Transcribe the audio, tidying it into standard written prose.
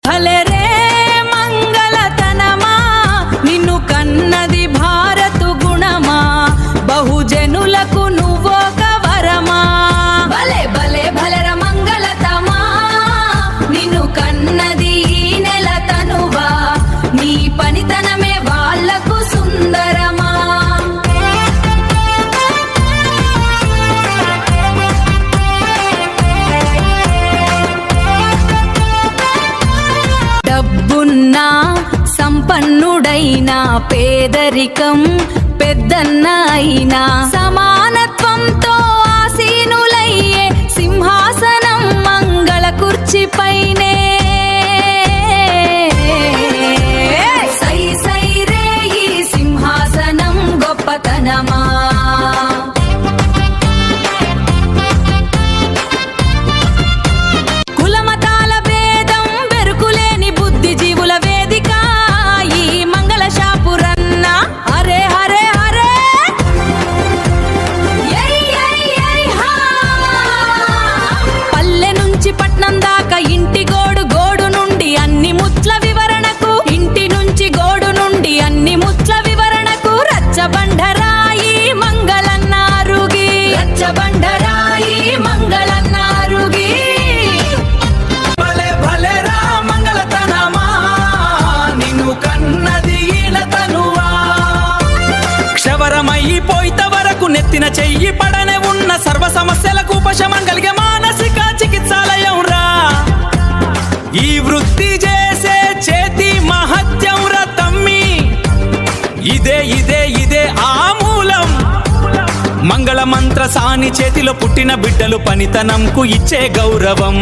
భలే రే మంగళతనమా నిన్ను కన్నది భారతు గుణమా బహుజనులకు నువ్వొక వరమా భలే భలే భలర మంగళతమా నిన్ను కన్నది ఈ నెల తనువా నీ పనితనమే వాళ్లకు సుందరమా డబ్బున్నా సంపన్నుడైనా పేదరికం పెద్దన్న అయినా సమానత్వంతో ఆసీనులయ్యే సింహాసనం మంగళ కుర్చీపైనే సై సై రే ఈ సింహాసనం గొప్పతనమా కులమతాల భేదం వెరుకులేని బుద్ధిజీవుల వేదిక ఈ మంగళ షాపురన్న హరే హరే హరే పల్లె నుంచి పట్నం దాకా ఇంటి గోడు గోడు నుండి అన్ని ముట్ల వివరణకు ఇంటి నుంచి గోడు నుండి అన్ని ముట్ల వివరణకు రచ్చబండరాయి మంగళన్నారుగి రచ్చబండరాయి మంగళన్నారుగి భలే భలే రా మంగళతనమా నిన్ను కన్నది ఈల తనువా క్షవరమైపోయిత వరకు నెత్తిన చెయ్యి పడనే ఉన్న సర్వ సమస్యలకు ఉపశమనం కలిగే మానసిక చికిత్సాలయం రా ఈ వృత్తి చేసే చేతి మహత్యం రా తమ్మి ఇదే ఇదే ఇదే ఆ మూలం మంగళ మంత్ర సాని చేతిలో పుట్టిన బిడ్డలు పనితనంకు ఇచ్చే గౌరవం